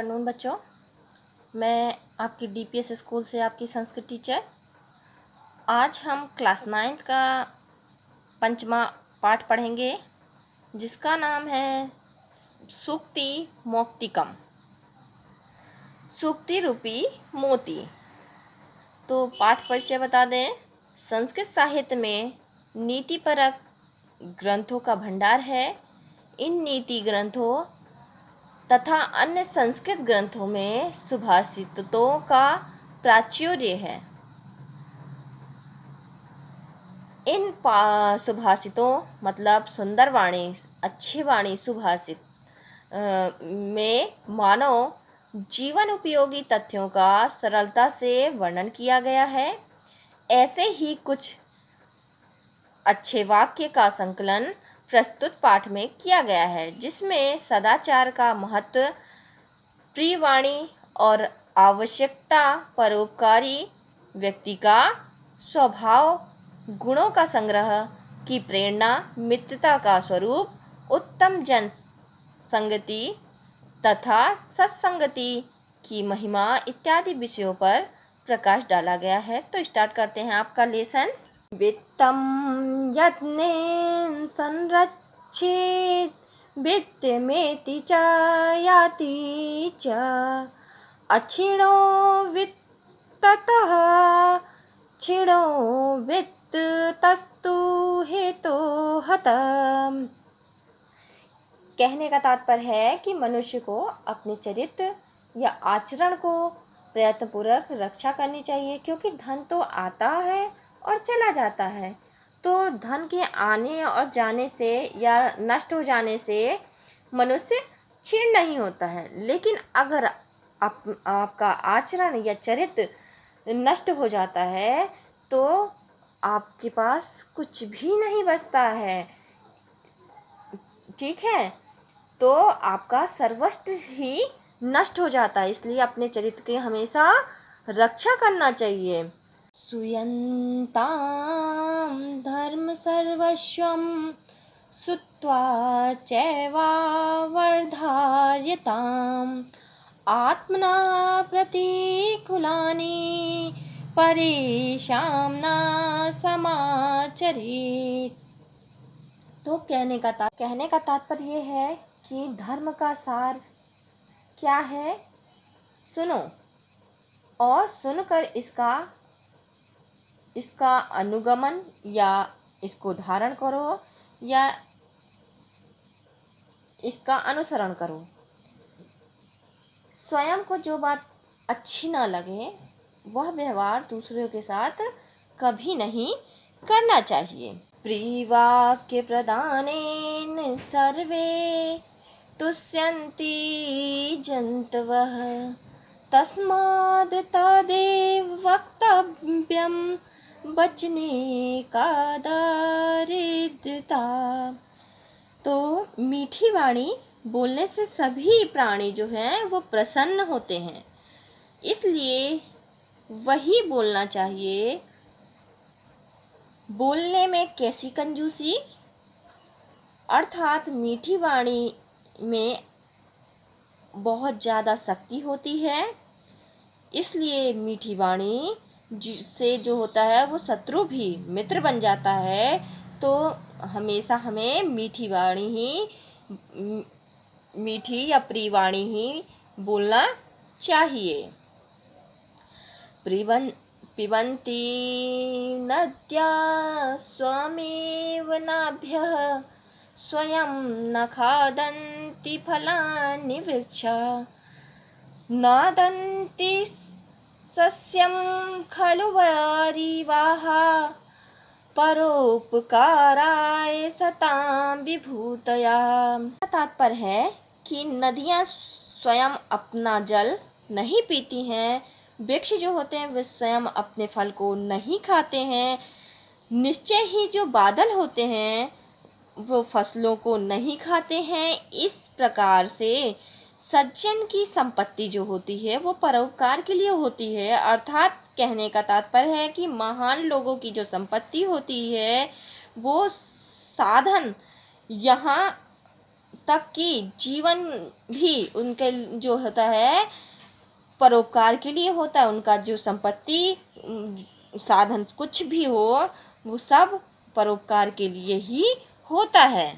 Afternoon बच्चों। मैं आपकी डीपीएस स्कूल से आपकी संस्कृत टीचर। आज हम क्लास 9 का 5वां पाठ पढ़ेंगे जिसका नाम है सूक्ति मौक्तिकम, सूक्ति रूपी मोती। तो पाठ परिचय बता दें। संस्कृत साहित्य में नीतिपरक ग्रंथों का भंडार है। इन नीति ग्रंथों तथा अन्य संस्कृत ग्रंथों में सुभाषितों का प्राचुर्य है। इन सुभाषितों मतलब सुंदर वाणी, अच्छी वाणी, सुभाषित में मानव जीवन उपयोगी तथ्यों का सरलता से वर्णन किया गया है। ऐसे ही कुछ अच्छे वाक्य का संकलन प्रस्तुत पाठ में किया गया है, जिसमें सदाचार का महत्व, प्रिय वाणी और आवश्यकता, परोपकारी व्यक्ति का स्वभाव, गुणों का संग्रह की प्रेरणा, मित्रता का स्वरूप, उत्तम जन संगति तथा सत्संगति की महिमा इत्यादि विषयों पर प्रकाश डाला गया है। तो स्टार्ट करते हैं आपका लेसन। वित्तम यत्नेन संरक्षेत वित्तमेति च याति च अक्षिणो वित्ततः क्षीणो वित्तस्तु हेतो हतम्। कहने का तात्पर्य है कि मनुष्य को अपने चरित्र या आचरण को प्रयत्नपूर्वक रक्षा करनी चाहिए, क्योंकि धन तो आता है और चला जाता है। तो धन के आने और जाने से या नष्ट हो जाने से मनुष्य क्षीण नहीं होता है, लेकिन अगर आपका आचरण या चरित्र नष्ट हो जाता है तो आपके पास कुछ भी नहीं बचता है। ठीक है, तो आपका सर्वस्व ही नष्ट हो जाता है। इसलिए अपने चरित्र की हमेशा रक्षा करना चाहिए। सुयन्तां धर्म सर्वस्वं सुत्वा चैवा वर्धार्यताम् आत्मना प्रतिकूलानि परेषां न समाचरेत्। तो कहने का तात्पर्य ये है कि धर्म का सार क्या है, सुनो और सुनकर इसका अनुगमन या इसको धारण करो या इसका अनुसरण करो। स्वयं को जो बात अच्छी ना लगे वह व्यवहार दूसरों के साथ कभी नहीं करना चाहिए। प्रियवाक्य प्रदानेन सर्वे तुष्यन्ति जन्तवः तस्माद् तदेव वक्तव्यं वचने का दारिद्रता। तो मीठी वाणी बोलने से सभी प्राणी जो हैं वो प्रसन्न होते हैं, इसलिए वही बोलना चाहिए। बोलने में कैसी कंजूसी, अर्थात मीठी वाणी में बहुत ज़्यादा शक्ति होती है, इसलिए मीठी वाणी से जो होता है वो शत्रु भी मित्र बन जाता है। तो हमेशा हमें मीठी वाणी ही, मीठी या प्रिय वाणी ही बोलना चाहिए। पिबन्ति नद्या स्वमेव नाभ्यः स्वयं न खादन्ति फलानि वृक्षाः नादन्ति सस्यं खलु वारिवाः परोपकाराय सतां विभूतया। तात्पर्य है कि नदियाँ स्वयं अपना जल नहीं पीती हैं, वृक्ष जो होते हैं वे स्वयं अपने फल को नहीं खाते हैं, निश्चय ही जो बादल होते हैं वो फसलों को नहीं खाते हैं। इस प्रकार से सज्जन की संपत्ति जो होती है वो परोपकार के लिए होती है। अर्थात कहने का तात्पर्य है कि महान लोगों की जो संपत्ति होती है वो साधन यहाँ तक कि जीवन भी उनके जो होता है परोपकार के लिए होता है। उनका जो संपत्ति साधन कुछ भी हो वो सब परोपकार के लिए ही होता है।